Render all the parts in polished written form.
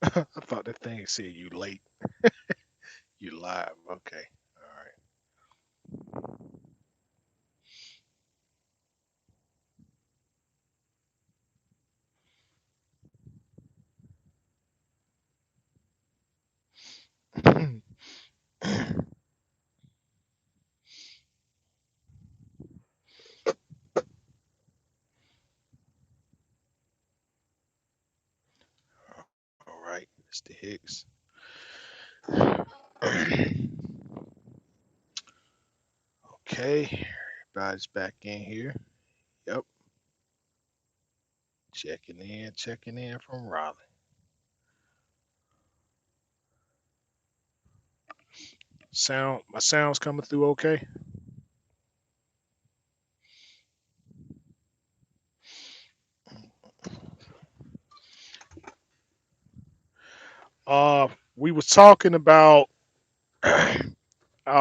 I thought that thing said you late. You live. Okay. All right. All right. Mr. Hicks. Okay. Everybody's back in here. Yep. Checking in from Raleigh. My sound's coming through okay? Uh, we was talking about. I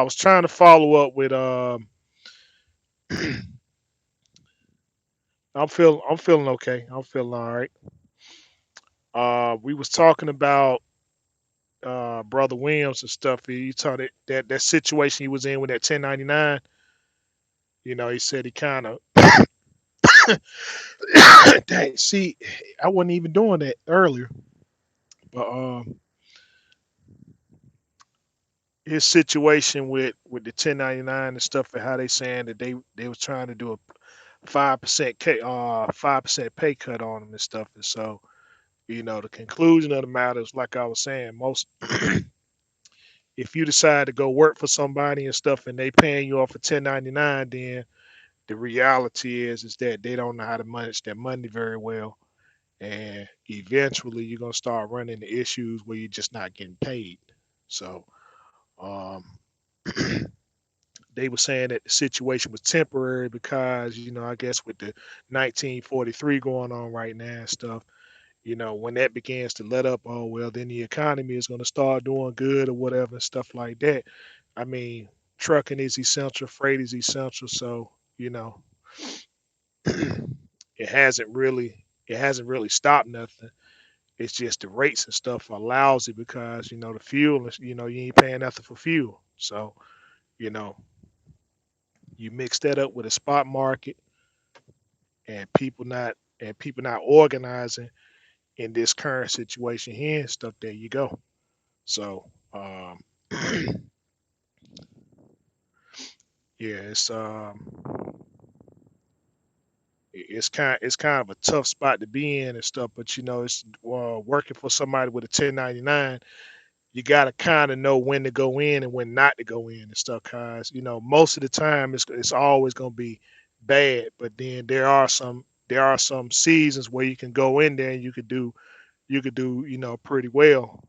was trying to follow up with. I'm feeling okay. I'm feeling all right. We was talking about brother Williams and stuff. He told that situation he was in with that 1099. He said he kind of. Dang, see, I wasn't even doing that earlier, but his situation with the 1099 and stuff and how they saying that they was trying to do a 5% pay cut on him and stuff, and so the conclusion of the matter is like I was saying, most if you decide to go work for somebody and stuff and they paying you off for 1099, then the reality is that they don't know how to manage their money very well, and eventually you're gonna start running into issues where you're just not getting paid. So um, they were saying that the situation was temporary because I guess with the 1943 going on right now and stuff, when that begins to let up, oh well, then the economy is going to start doing good or whatever and stuff like that. I mean, trucking is essential, freight is essential, so you know it hasn't really stopped nothing. It's just the rates and stuff are lousy because the fuel is you ain't paying nothing for fuel. So you know you mix that up with a spot market and people not organizing in this current situation here and stuff. There you go. So yeah, it's kind of a tough spot to be in and stuff. But it's working for somebody with a 1099. You got to kind of know when to go in and when not to go in and stuff. Cause most of the time it's always gonna be bad. But then there are some seasons where you can go in there and you could do pretty well.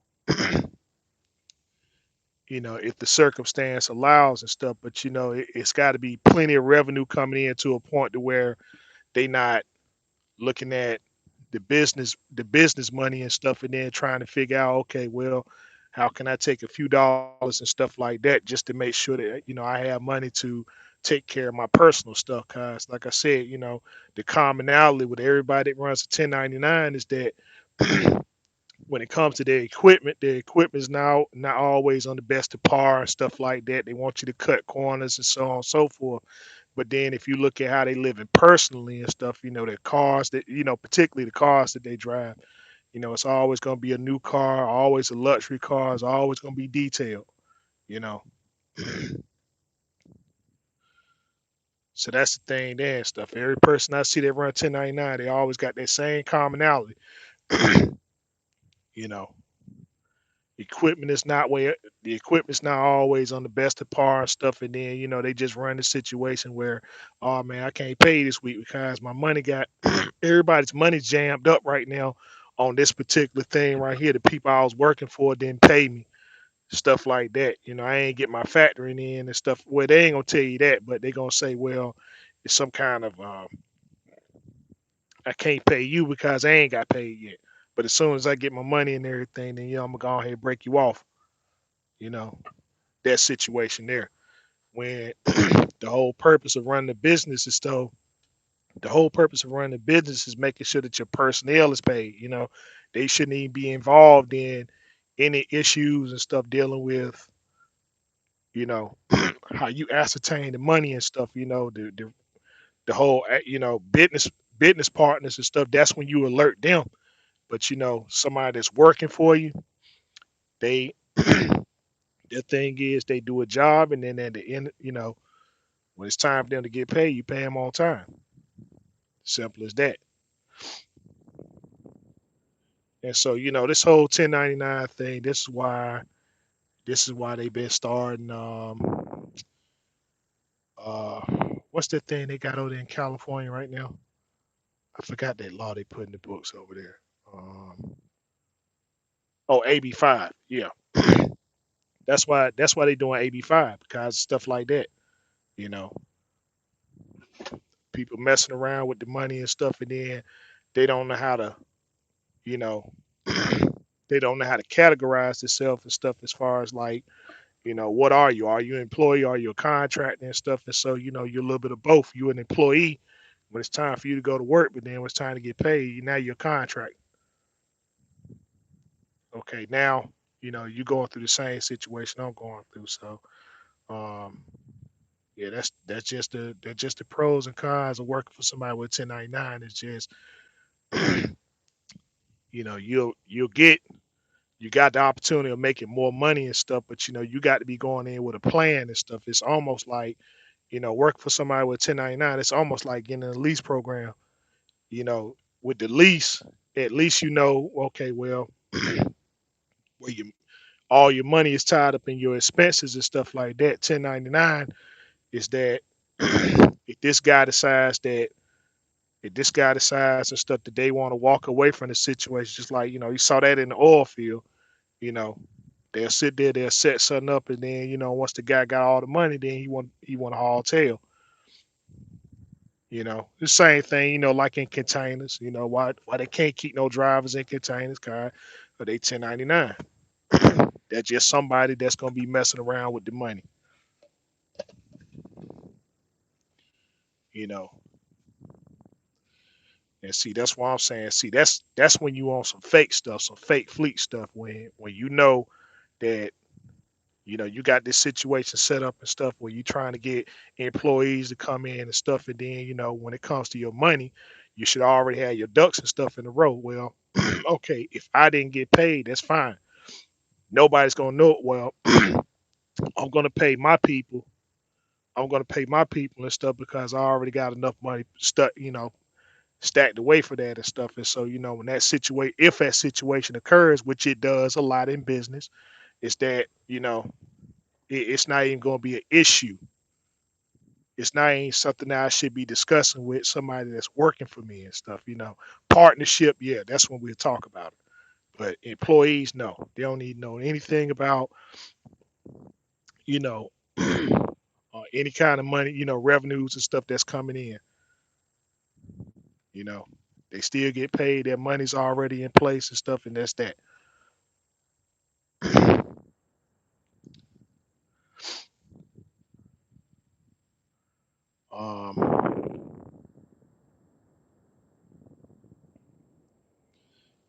If the circumstance allows and stuff. But it's got to be plenty of revenue coming in to a point to where they not looking at the business money and stuff, and then trying to figure out, okay, well, how can I take a few dollars and stuff like that just to make sure that I have money to take care of my personal stuff. Cause like I said, the commonality with everybody that runs a 1099 is that when it comes to their equipment is now not always on the best of par and stuff like that. They want you to cut corners and so on and so forth. But then if you look at how they live in personally and stuff, their cars that particularly the cars that they drive, it's always going to be a new car, always a luxury car, it's always going to be detailed, you know. So that's the thing there and stuff. Every person I see that run 1099, they always got that same commonality, you know. Equipment is not where the equipment's not always on the best of par and stuff, and then they just run the situation where, oh man, I can't pay this week because my money got everybody's money jammed up right now on this particular thing right here. The people I was working for didn't pay me, stuff like that. I ain't get my factoring in and stuff. Well, they ain't gonna tell you that, but they gonna say, well, it's some kind of I can't pay you because I ain't got paid yet. But as soon as I get my money and everything, then I'm gonna go ahead and break you off. You know that situation there when the whole purpose of running the business is so The whole purpose of running a business is making sure that your personnel is paid. They shouldn't even be involved in any issues and stuff dealing with, how you ascertain the money and stuff. The whole, business partners and stuff. That's when you alert them. But somebody that's working for you, they their thing is they do a job, and then at the end, when it's time for them to get paid, you pay them on time. Simple as that. And so, this whole 1099 thing, this is why they've been starting uh what's that thing they got over there in California right now? I forgot that law they put in the books over there. Oh, AB5. Yeah. That's why they doing AB5, because stuff like that, you know. People messing around with the money and stuff, and then they don't know how to, you know, they don't know how to categorize themselves and stuff, as far as like, what are you? Are you an employee? Are you a contractor and stuff? And so, you're a little bit of both. You're an employee when it's time for you to go to work, but then when it's time to get paid, now you're a contract. Okay, now, you're going through the same situation I'm going through. So, um, yeah, that's just the pros and cons of working for somebody with 1099. It's just, you'll get you got the opportunity of making more money and stuff, but you got to be going in with a plan and stuff. It's almost like, work for somebody with 1099. It's almost like getting a lease program. You know, with the lease, at least okay, well, where you all your money is tied up in your expenses and stuff like that. 1099 is that if this guy decides that if this guy decides and stuff that they want to walk away from the situation, just like you saw that in the oil field, you know, they'll sit there, they'll set something up, and then once the guy got all the money, then he want to haul tail. The same thing, like in containers. Why they can't keep no drivers in containers, car, but they 1099. That's just somebody that's gonna be messing around with the money. You know, and see, that's why I'm saying. See, that's when you on some fake stuff, some fake fleet stuff. When that you got this situation set up and stuff where you're trying to get employees to come in and stuff, and then when it comes to your money, you should already have your ducks and stuff in a row. Well, okay, if I didn't get paid, that's fine. Nobody's gonna know it. Well, I'm gonna pay my people. I'm gonna pay my people and stuff because I already got enough money stacked away for that and stuff. And so, when if that situation occurs, which it does a lot in business, is that it's not even going to be an issue. It's not even something that I should be discussing with somebody that's working for me and stuff. Partnership, yeah, that's when we'll talk about it. But employees, no, they don't need to know anything about you know any kind of money, revenues and stuff that's coming in. You know, they still get paid. Their money's already in place and stuff, and that's that. Um,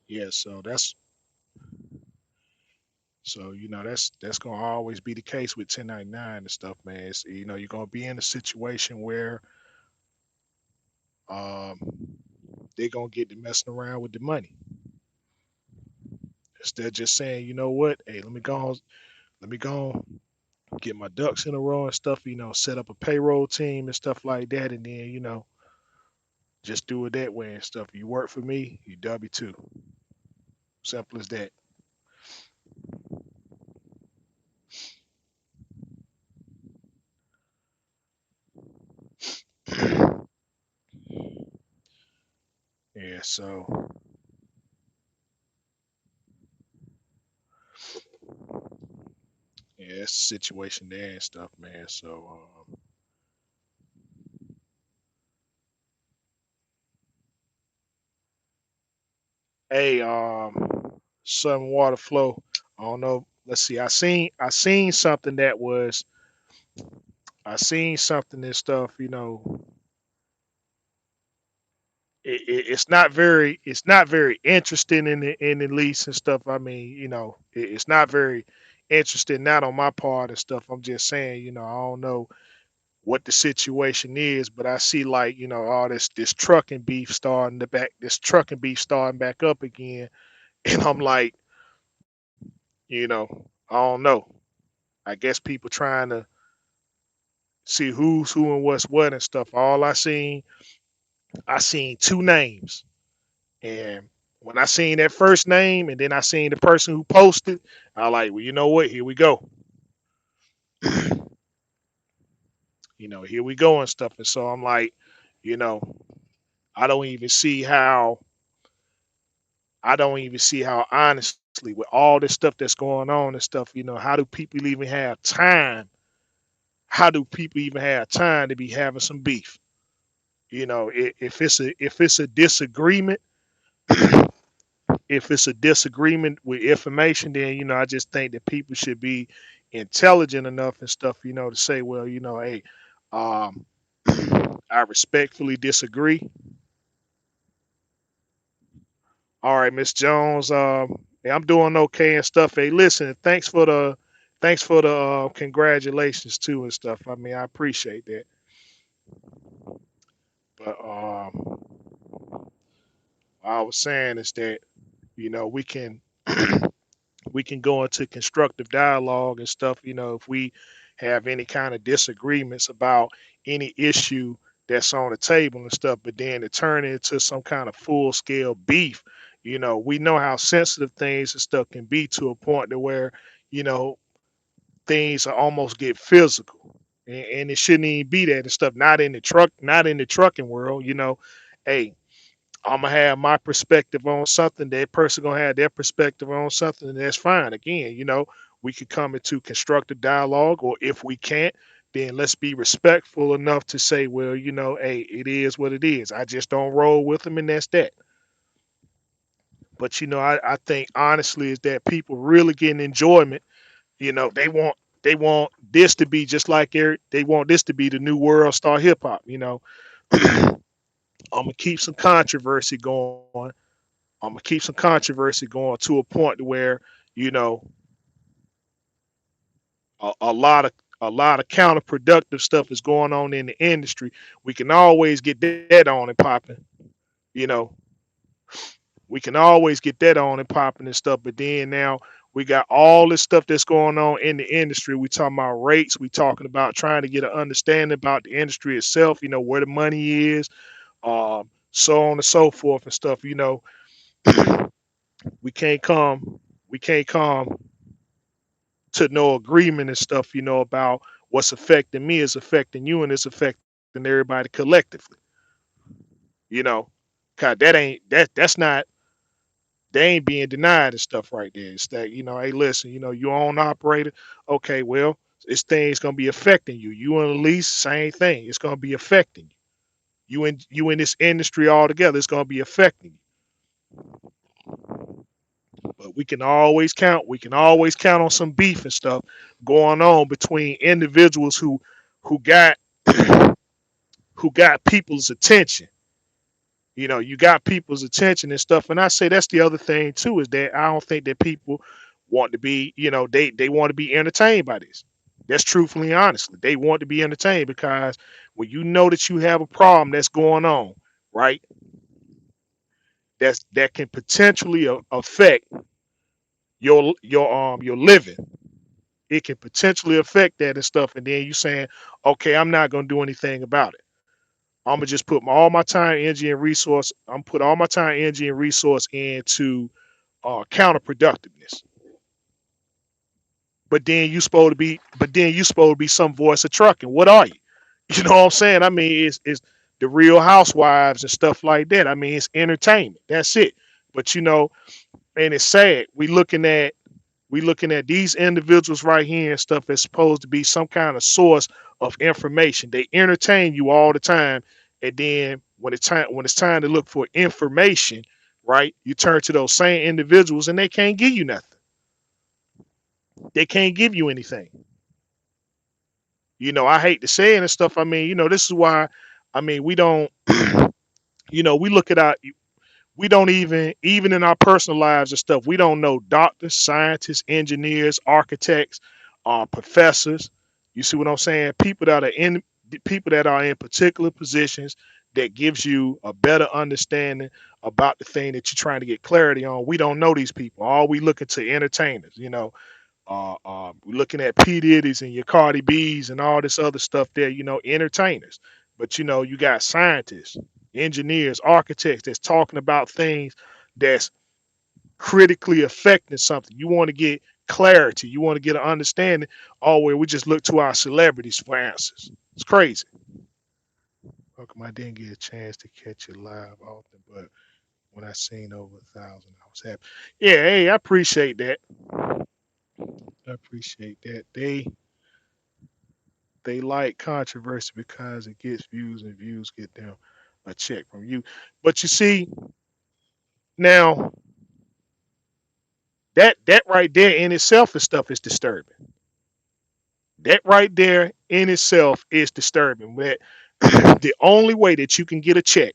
yeah, that's gonna always be the case with 1099 and stuff, man. You're gonna be in a situation where um they're gonna get to messing around with the money. Instead of just saying, you know what, hey, let me go get my ducks in a row and stuff, set up a payroll team and stuff like that, and then, just do it that way and stuff. You work for me, you W2. Simple as that. Yeah, so yeah, that's the situation there and stuff, man. So hey, Southern Water Flow. I don't know. Let's see. I seen something that was I seen something and stuff, it's not very interesting in the lease and stuff. I mean, it's not very interesting, not on my part and stuff. I'm just saying, I don't know what the situation is, but I see, like, all this trucking beef starting to back this trucking beef starting back up again. And I'm like, I don't know. I guess people trying to see who's who and what's what and stuff. I seen two names. And when I seen that first name and then I seen the person who posted, I like, well, you know what? Here we go. Here we go and stuff. And so I'm like, you know, I don't even see how I don't even see how honestly with all this stuff that's going on and stuff, how do people even have time? How do people even have time to be having some beef? If it's a disagreement, if it's a disagreement with information, then I just think that people should be intelligent enough and stuff, to say, well, hey, um, I respectfully disagree. All right, Miss Jones, hey, I'm doing okay and stuff. Hey, listen, thanks for the congratulations too and stuff. I mean, I appreciate that. But what I was saying is that we can we can go into constructive dialogue and stuff, if we have any kind of disagreements about any issue that's on the table and stuff, but then to turn into some kind of full scale beef, we know how sensitive things and stuff can be to a point to where, you know, things almost get physical. And it shouldn't even be that and stuff, not in the trucking world, hey, I'm gonna have my perspective on something. That person gonna have their perspective on something, and that's fine. Again, we could come into constructive dialogue, or if we can't, then let's be respectful enough to say, well, hey, it is what it is. I just don't roll with them, and that's that. But I think honestly is that people really getting enjoyment. They want this to be just like Eric. They want this to be the new world star hip hop. I'm gonna keep some controversy going. I'm gonna keep some controversy going to a point where you know a lot of counterproductive stuff is going on in the industry. We can always get that on and popping. You know, we can always get that on and popping and stuff. But then now we got all this stuff that's going on in the industry. We talking about rates. We talking about trying to get an understanding about the industry itself. Where the money is, so on and so forth and stuff. We can't come. We can't come to no agreement and stuff, about what's affecting me is affecting you and it's affecting everybody collectively. You know, cause that's not they ain't being denied and stuff right there. It's that, hey, listen, you own operator, okay, well, this thing's gonna be affecting you. You in the lease, same thing. It's gonna be affecting you. You in this industry altogether, it's gonna be affecting you. But we can always count on some beef and stuff going on between individuals who got who got people's attention. You got people's attention and stuff. And I say that's the other thing too, is that I don't think that people want to be, they want to be entertained by this. That's truthfully and honestly. They want to be entertained because when you know that you have a problem that's going on, right? That can potentially affect your living. It can potentially affect that and stuff. And then you saying, okay, I'm not gonna do anything about it. I'm gonna just put all my time, energy, and resource. I'm put all my time, energy, and resource into counterproductiveness. But then you supposed to be some voice of trucking. What are you? You know what I'm saying? I mean, it's the Real Housewives and stuff like that. I mean, it's entertainment. That's it. But and it's sad. We looking at these individuals right here and stuff that's supposed to be some kind of source of information. They entertain you all the time, and then when it's time to look for information, right? You turn to those same individuals, and they can't give you nothing. They can't give you anything. I hate to say it and stuff. I mean, this is why. I mean, we don't. We look at our we don't even in our personal lives and stuff, we don't know doctors, scientists, engineers, architects, professors. You see what I'm saying? People that are in particular positions that gives you a better understanding about the thing that you're trying to get clarity on. We don't know these people. All we looking to entertainers, we're looking at P Diddy's and your Cardi B's and all this other stuff there, entertainers. But you got scientists, engineers, architects that's talking about things that's critically affecting something. You want to get clarity, you want to get an understanding. Oh, well, we just look to our celebrities for answers. It's crazy. How come I didn't get a chance to catch it live often, but when I seen over 1,000, I was happy. Yeah, hey, I appreciate that. I appreciate that. They like controversy because it gets views and views get them a check from you. But you see, now that right there in itself is stuff is disturbing. That right there in itself is disturbing. That the only way that you can get a check,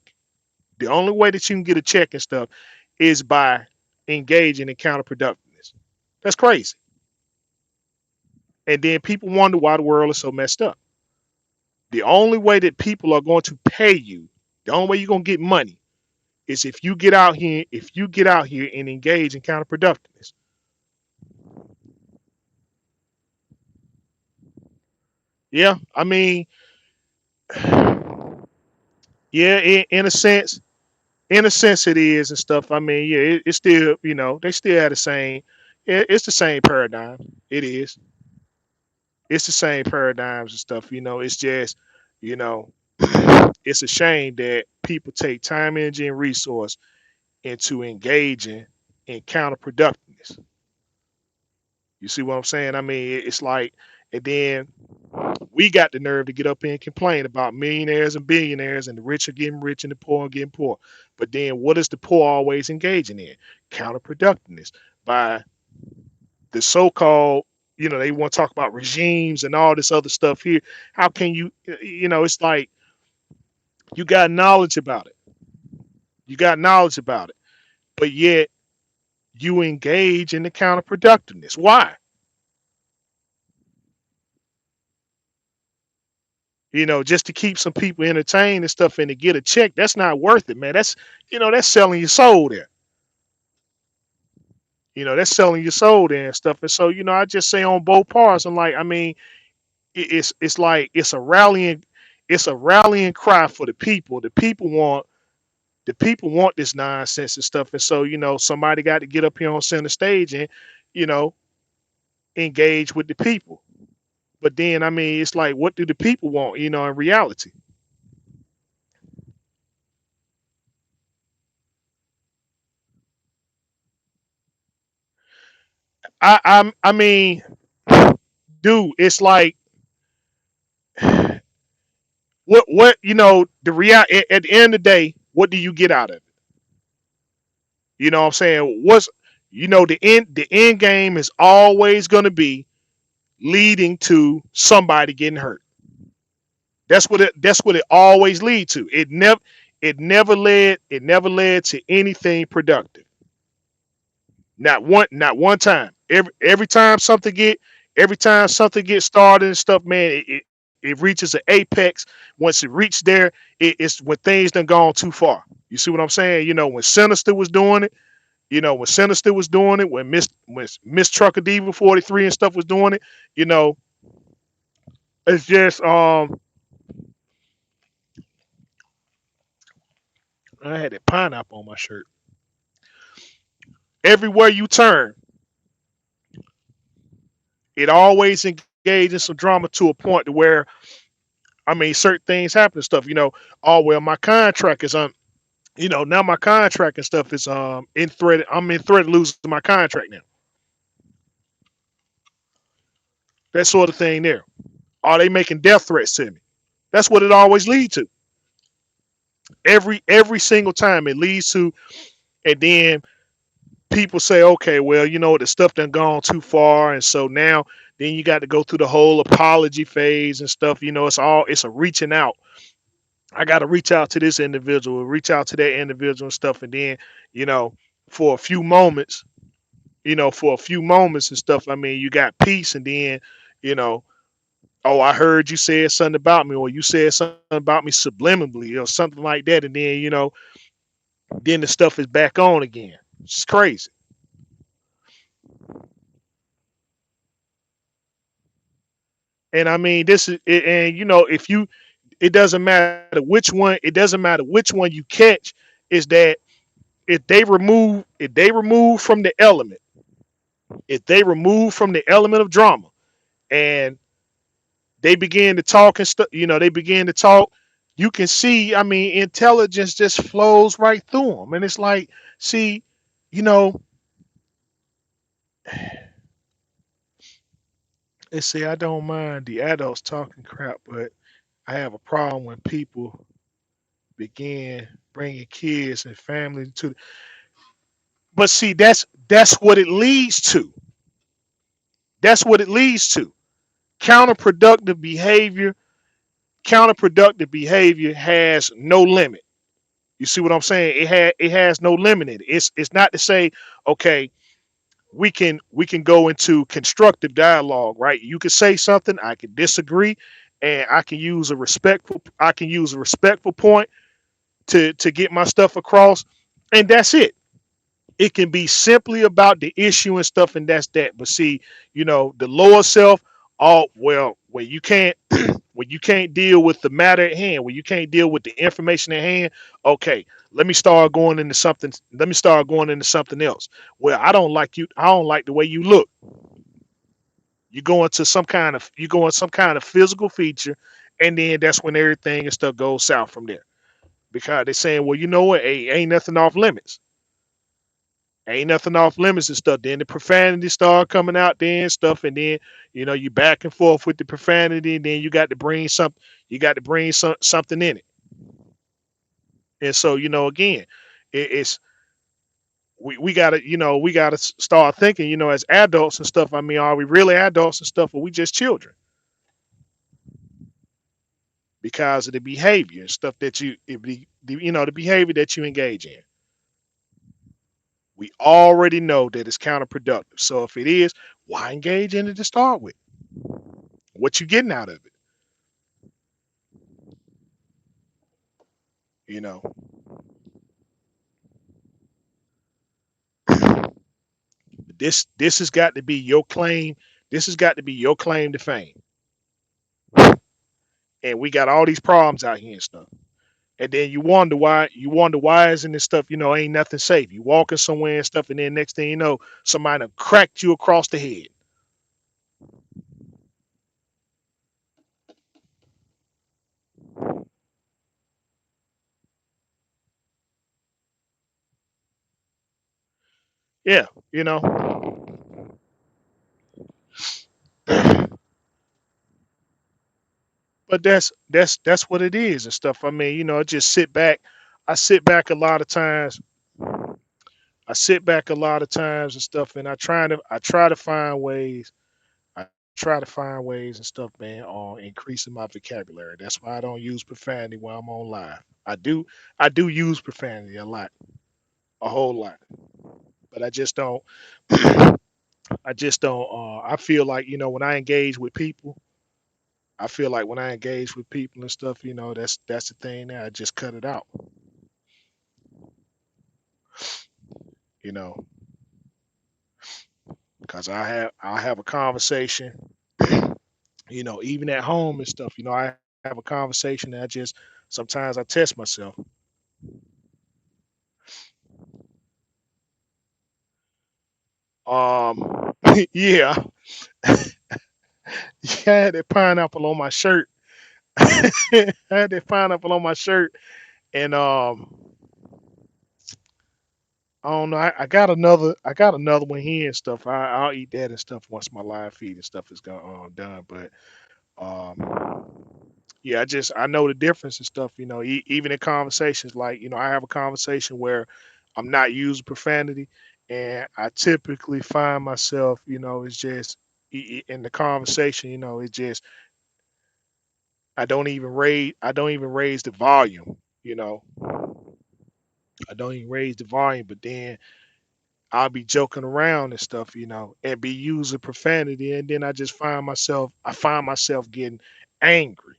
the only way that you can get a check and stuff is by engaging in counterproductiveness. That's crazy. And then people wonder why the world is so messed up. The only way that people are going to pay you, the only way you're gonna get money is if you get out here and engage in counterproductiveness. Yeah, I mean, yeah, in a sense it is and stuff. I mean, yeah, it's still, they still have the same. It's the same paradigm. It is. It's the same paradigms and stuff. It's just, you know, it's a shame that people take time, energy, and resource into engaging in counterproductiveness. You see what I'm saying? I mean, it's like, and then we got the nerve to get up and complain about millionaires and billionaires and the rich are getting rich and the poor are getting poor. But then what is the poor always engaging in? Counterproductiveness by the so-called, they want to talk about regimes and all this other stuff here. How can it's like you got knowledge about it. You got knowledge about it. But yet you engage in the counterproductiveness. Why? Just to keep some people entertained and stuff and to get a check. That's not worth it, man. That's selling your soul there. That's selling your soul there and stuff. And so, I just say on both parts, I'm like, I mean, it's like it's a rallying cry for the people. The people want this nonsense and stuff. And so, somebody got to get up here on center stage and, you know, engage with the people. But then, I mean, it's like, what do the people want, in reality? I mean, dude, it's like the real at the end of the day, what do you get out of it? You know what I'm saying? The end game is always gonna be leading to somebody getting hurt. That's what it always lead to. It never led to anything productive. Not one time. Every time something gets started and stuff, man, it reaches an apex. Once it reached there, it's when things done gone too far. You see what I'm saying? When Sinister was doing it, when Miss Trucker Diva 43 and stuff was doing it, you know, it's just I had a pineapple on my shirt. Everywhere you turn, it always engaged in some drama to a point to where I mean certain things happen and stuff. Oh well, my contract is now my contract and stuff is in threat. I'm in threat of losing my contract now. That sort of thing there. Are they making death threats to me? That's what it always leads to. Every single time it leads to, and then people say, okay, well, the stuff done gone too far, and so now then you got to go through the whole apology phase and stuff. It's a reaching out. I got to reach out to this individual, reach out to that individual and stuff, and then you know, for a few moments, for a few moments and stuff. I mean, you got peace, and then you know, oh, I heard you said something about me, or you said something about me subliminally, or something like that, and then then the stuff is back on again. It's crazy. And I mean, this is, and if you, it doesn't matter which one, it doesn't matter which one you catch, is that if they remove from the element, if they remove from the element of drama, and they begin to talk and stuff, they begin to talk, you can see, I mean, intelligence just flows right through them. And it's like, see, you know, they say I don't mind the adults talking crap, but I have a problem when people begin bringing kids and family to. But see, that's what it leads to. That's what it leads to. Counterproductive behavior. Counterproductive behavior has no limit. You see what I'm saying? It has no limit in it. It's not to say, okay, we can go into constructive dialogue, right? You can say something, I can disagree, and I can use a respectful point to get my stuff across, and that's it. It can be simply about the issue and stuff, and that's that. But see, the lower self, oh well, when you can't when you can't deal with the matter at hand, when you can't deal with the information at hand, okay, let me start going into something else. Well, I don't like the way you look. You go into some kind of physical feature, and then that's when everything and stuff goes south from there. Because they're saying, well, you know what, hey, ain't nothing off limits and stuff. Then the profanity start coming out there and stuff, and then you back and forth with the profanity, and then you got to bring something in it. And so again, it's we gotta start thinking, as adults and stuff. I mean, are we really adults and stuff, or we just children? Because of the behavior and stuff that the behavior that you engage in. We already know that it's counterproductive. So if it is, why engage in it to start with? What you getting out of it? You know, this has got to be your claim. This has got to be your claim to fame. And we got all these problems out here and stuff. And then you wonder why isn't this stuff, ain't nothing safe. You walking somewhere and stuff, and then next thing you know, somebody done cracked you across the head. Yeah, you know. But that's what it is and stuff. I mean, I just sit back. I sit back a lot of times. I sit back a lot of times and stuff, and I try to find ways. I try to find ways and stuff, man, on increasing my vocabulary. That's why I don't use profanity while I'm on live. I do use profanity a lot, a whole lot, but I just don't. I just don't. I feel like when I engage with people, I feel like when I engage with people and stuff, that's the thing. There, I just cut it out. You know, because I have a conversation. Even at home and stuff. I have a conversation that I just sometimes I test myself. Yeah, I had that pineapple on my shirt. I had that pineapple on my shirt, and I don't know. I got another one here and stuff. I'll eat that and stuff once my live feed and stuff is done. But yeah, I know the difference and stuff. Even in conversations, like I have a conversation where I'm not using profanity, and I typically find myself, it's just in the conversation, it's just I don't even raise the volume, you know. I don't even raise the volume, but then I'll be joking around and stuff, you know, and be using profanity, and then I find myself getting angry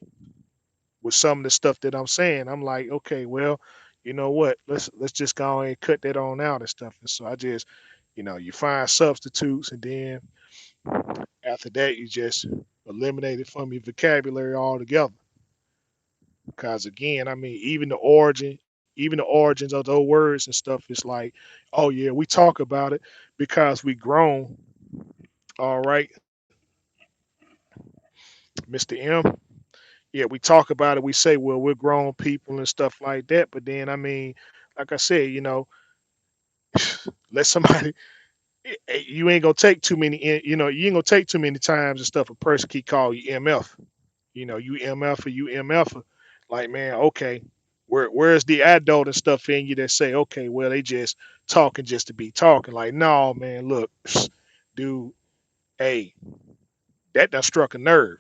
with some of the stuff that I'm saying. I'm like, okay, well, you know what? Let's just go and cut that on out and stuff. And so I just, you know, you find substitutes, and then after that, you just eliminate it from your vocabulary altogether. Because again, I mean, even the origins of those words and stuff is like, oh yeah, we talk about it because we grown. All right, Mr. M. Yeah, we talk about it. We say, well, we're grown people and stuff like that. But then, I mean, like I said, you know, let somebody. You ain't gonna take too many. You know, you ain't gonna take too many times and stuff. A person keep calling you MF. You know, you MF or you MF. Like, man, okay, where's the adult and stuff in you that say, okay, well, they just talking just to be talking. Like, no, man, look, dude, hey, that done struck a nerve.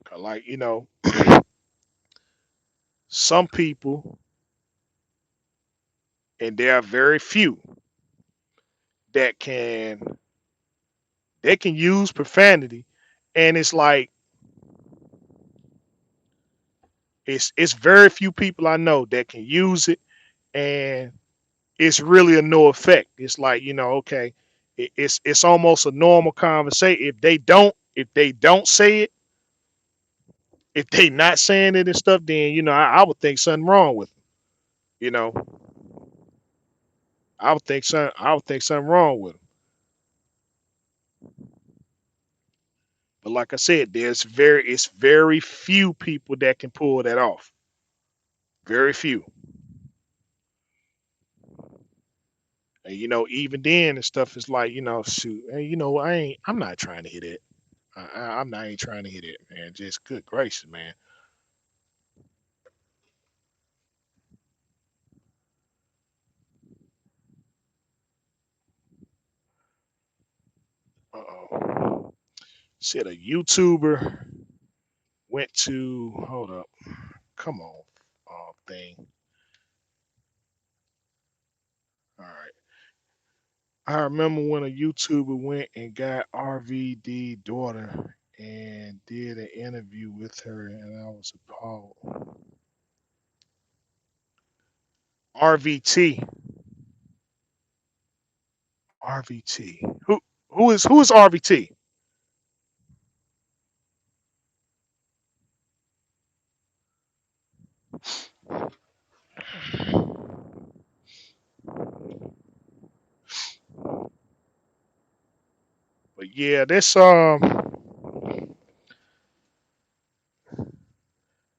'Cause like, you know, some people, and there are very few that can use profanity, and it's like it's very few people I know that can use it, and it's really a no effect. It's like, you know, okay, it's almost a normal conversation. If they don't say it, if they not saying it and stuff, then you know I would think something wrong with them. You know, I would think something wrong with them. But like I said, it's very few people that can pull that off. Very few. And you know, even then and stuff is like, you know, shoot, hey, you know, I'm not trying to hit it. I'm not ain't trying to hit it, man. Just good gracious, man. Uh-oh. Said a YouTuber went to hold up. Come on, thing. All right. I remember when a YouTuber went and got RVD daughter and did an interview with her, and I was appalled. RVT, RVT. Who is RVT? But yeah, this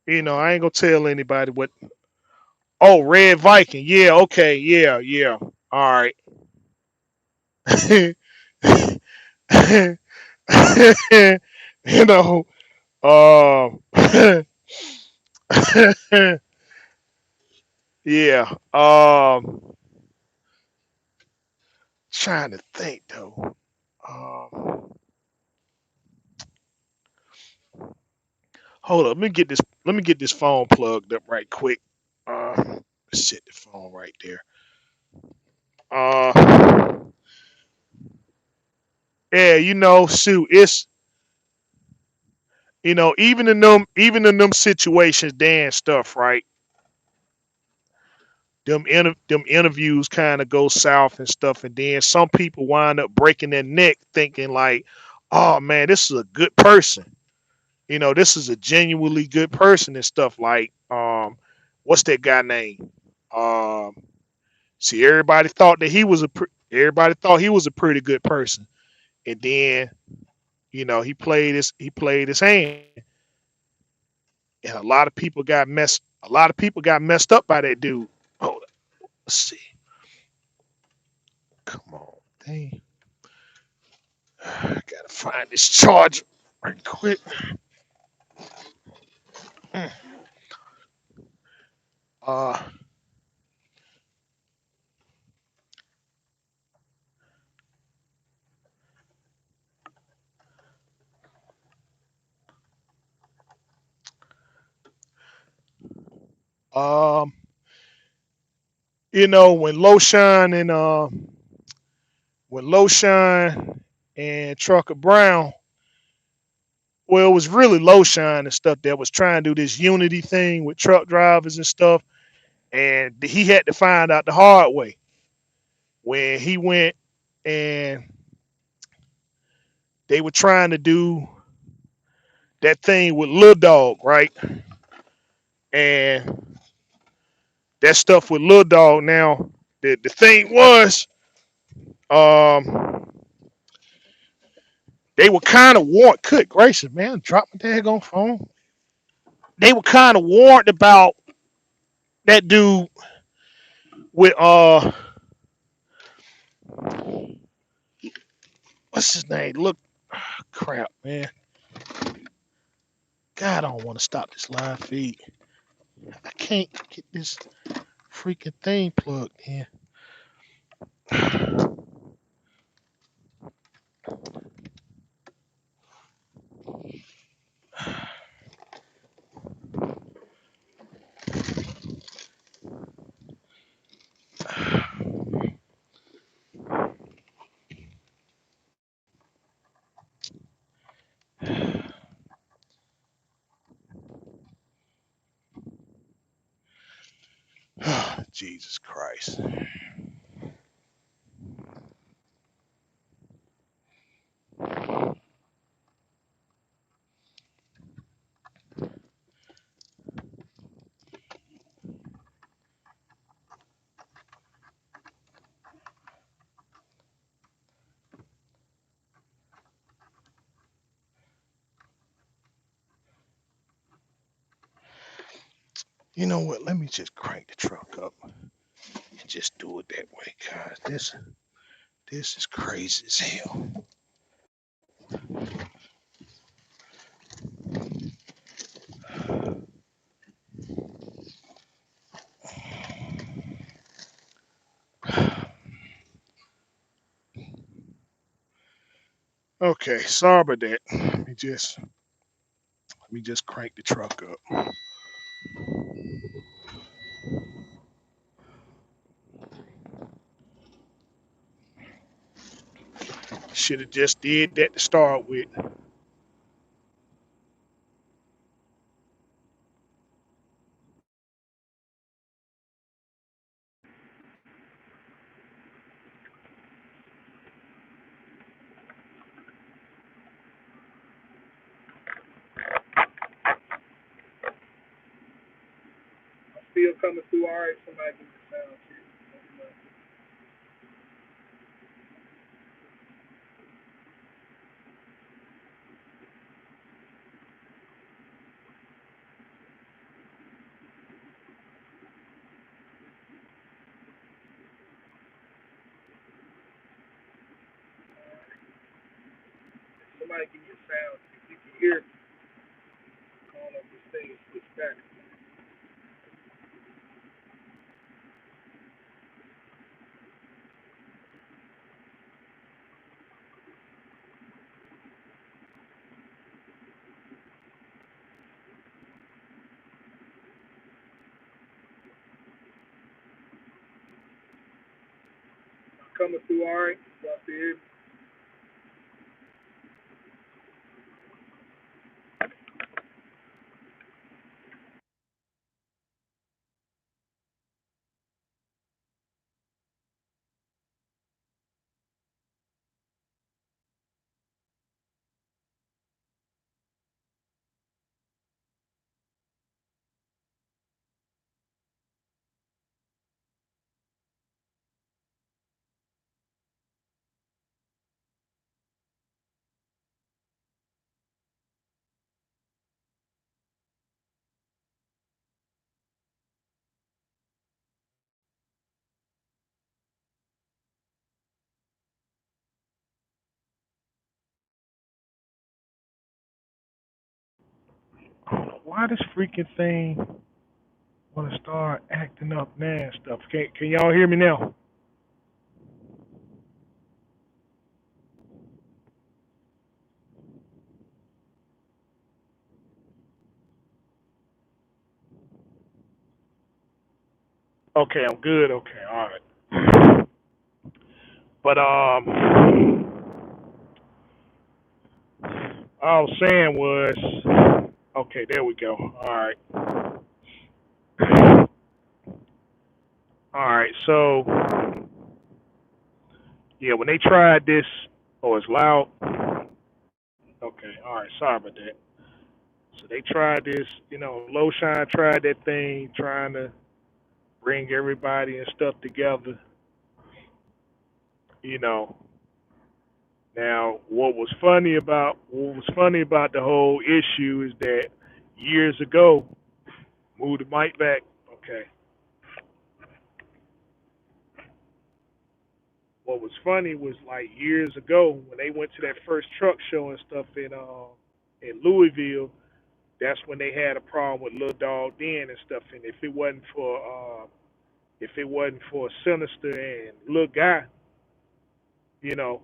you know, I ain't gonna tell anybody what. Oh, Red Viking. Yeah, okay, yeah, yeah. All right. You know, yeah. Trying to think though. Um, hold up. Let me get this phone plugged up right quick. Let's set the phone right there. Uh, yeah. You know, shoot. It's you know, even in them situations, Dan stuff, right? Them interviews kind of go south and stuff, and then some people wind up breaking their neck thinking like, "Oh man, this is a good person. You know, this is a genuinely good person and stuff." Like, what's that guy name? Um, see, everybody thought he was a pretty good person, and then you know he played his hand, and a lot of people got messed up by that dude. Hold on, let's see. Come on, dang. I gotta find this charger right quick. Mm. Uh, Um, you know, when Loshan and Trucker Brown, well, it was really Loshan and stuff that was trying to do this unity thing with truck drivers and stuff, and he had to find out the hard way when he went and they were trying to do that thing with Lil Dog, right? And that stuff with Lil Dog. Now, the thing was, um, they were kind of warned. Good gracious, man, drop my daggone phone. They were kind of warned about that dude with what's his name? Look, crap, man. God, I don't want to stop this live feed. I can't get this freaking thing plugged in. Jesus Christ. You know what? Let me just crank the truck up and just do it that way, guys. This is crazy as hell. Okay, sorry about that. Let me just crank the truck up. Should have just did that to start with. Still coming through all right. Somebody give me the sound check. Somebody give me a sound. If you can hear me, I don't know if this thing is switched back. Coming through all right. Y'all see it? I don't know why this freaking thing want to start acting up now and stuff. Can y'all hear me now? Okay, I'm good. Okay, all right. But all I was saying was, okay, there we go. All right, all right. So yeah, when they tried this, oh, it's loud. Okay, all right. Sorry about that. So they tried this. Loshine tried that thing, trying to bring everybody and stuff together. You know, Now, what was funny about the whole issue is that years ago, move the mic back. Okay. What was funny was like years ago when they went to that first truck show and stuff in Louisville. That's when they had a problem with Lil Dog Den and stuff. And if it wasn't for Sinister and Lil Guy, you know,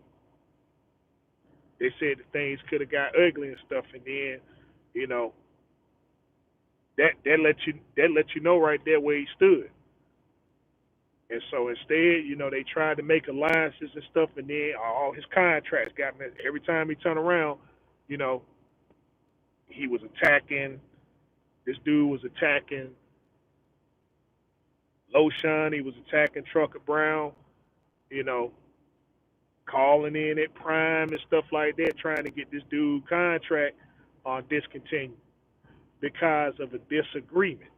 they said that things could have got ugly and stuff. And then, you know, that let you know right there where he stood. And so instead, they tried to make alliances and stuff, and then all his contracts got messed. Every time he turned around, you know, he was attacking. This dude was attacking Lotion. He was attacking Trucker Brown. You know, calling in at Prime and stuff like that, trying to get this dude contract discontinued because of a disagreement.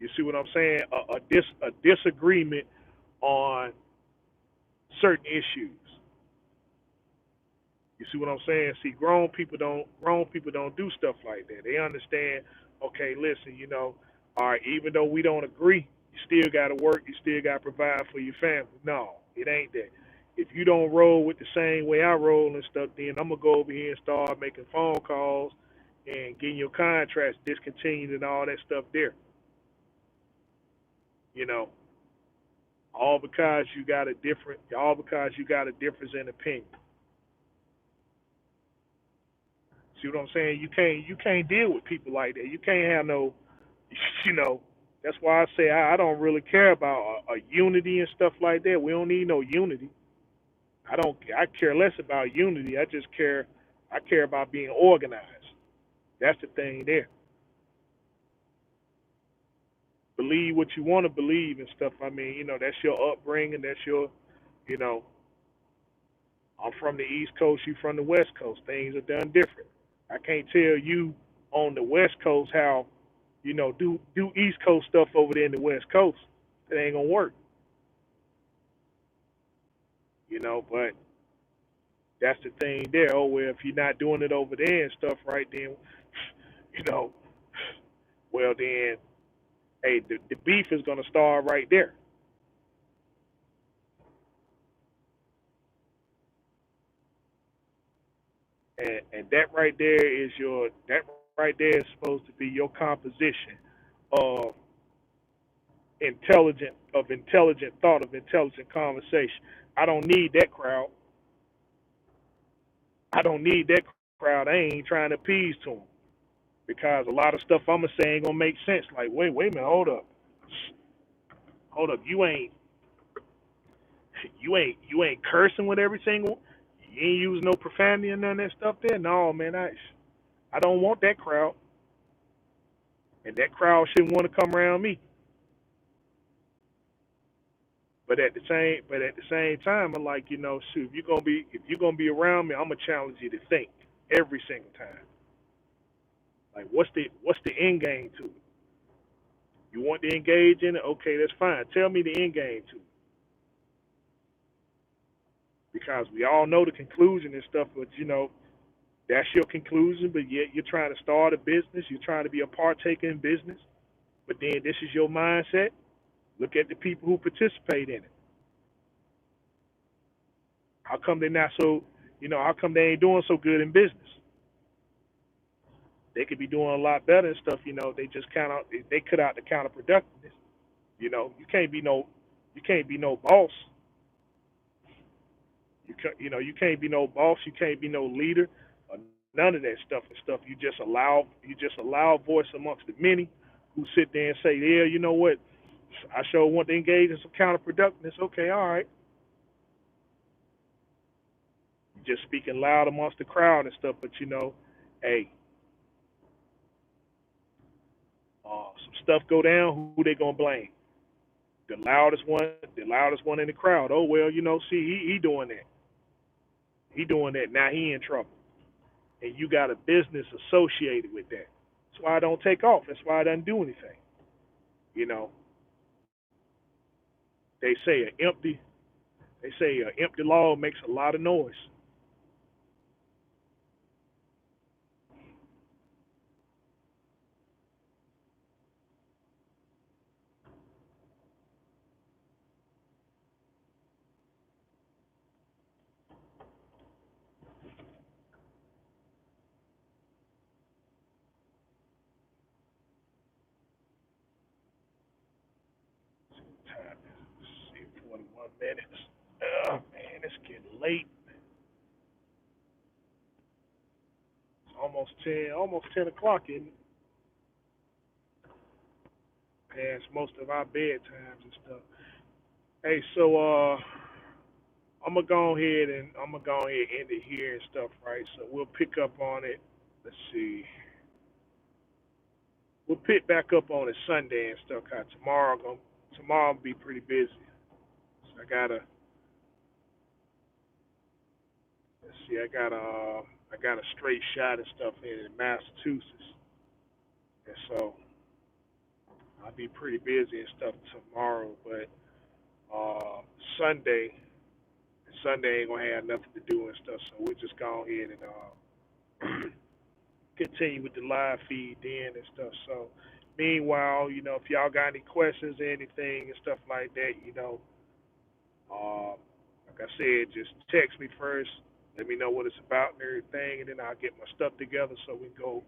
You see what I'm saying? A disagreement on certain issues. You see what I'm saying? See, grown people don't do stuff like that. They understand, okay, listen, all right, even though we don't agree, you still gotta work, you still gotta provide for your family. No, it ain't that. If you don't roll with the same way I roll and stuff, then I'm gonna go over here and start making phone calls and getting your contracts discontinued and all that stuff there. You know, all because you got a difference in opinion. See what I'm saying? You can't deal with people like that. You can't have no, you know. That's why I say I don't really care about a unity and stuff like that. We don't need no unity. I don't. I care less about unity. I care about being organized. That's the thing there. Believe what you want to believe and stuff. I mean, that's your upbringing. That's your, you know. I'm from the East Coast. You from the West Coast. Things are done different. I can't tell you on the West Coast how, do East Coast stuff over there in the West Coast. It ain't gonna work, But that's the thing there. Oh well, if you're not doing it over there and stuff, right then, you know, well then, hey, the beef is gonna start right there, and that right there is supposed to be your composition of intelligent thought, of intelligent conversation. I don't need that crowd. I don't need that crowd. I ain't trying to appease to them because a lot of stuff I'm gonna say ain't gonna make sense. Like, wait a minute, hold up. You ain't cursing with everything. You ain't using no profanity and none of that stuff there. No, man, I don't want that crowd, and that crowd shouldn't want to come around me. But at the same time, I'm like, shoot, if you're gonna be around me, I'm gonna challenge you to think every single time. Like, what's the end game to it? You want to engage in it? Okay, that's fine. Tell me the end game to it, because we all know the conclusion and stuff. But that's your conclusion. But yet you're trying to start a business. You're trying to be a partaker in business. But then this is your mindset. Look at the people who participate in it. How come they're not so? How come they ain't doing so good in business? They could be doing a lot better and stuff. They just they cut out the counterproductiveness. You can't be no boss. You can't be no boss. You can't be no leader. Or none of that stuff and stuff. You just allow voice amongst the many who sit there and say, yeah, you know what? I sure want to engage in some counterproductiveness. Okay, all right. Just speaking loud amongst the crowd and stuff, but hey, some stuff go down. Who they gonna blame? The loudest one in the crowd. Oh well, see, he doing that. He doing that. Now he in trouble, and you got a business associated with that. That's why I don't take off. That's why I don't do anything. You know, they say an empty they say an empty log makes a lot of noise. 41 minutes. Oh man, it's getting late. It's almost 10 o'clock, and past most of our bedtimes and stuff. Hey, so I'm gonna go ahead and end it here and stuff, right? So we'll pick up on it. Let's see. We'll pick back up on it Sunday and stuff. Cause tomorrow I'll be pretty busy. So let's see. I got a straight shot and stuff in Massachusetts, and so I'll be pretty busy and stuff tomorrow. But uh, Sunday Sunday ain't gonna have nothing to do and stuff. So we'll just go ahead and continue with the live feed then and stuff. So meanwhile, if y'all got any questions or anything and stuff like that, um, like I said, just text me first. Let me know what it's about and everything, and then I'll get my stuff together so we can go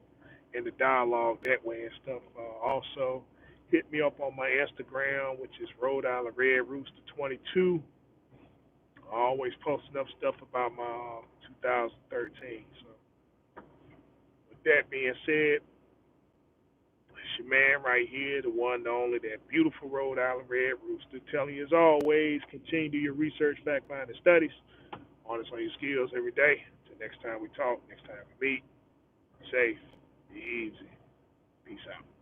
in the dialogue that way and stuff. Also, hit me up on my Instagram, which is Rhode Island Red Rooster 22. I always posting up stuff about my 2013. So with that being said, it's your man right here, the one, the only, that beautiful Rhode Island Red Rooster, telling you as always, continue to do your research, fact finding studies, honest on your skills every day. Until next time we talk, next time we meet, be safe, be easy. Peace out.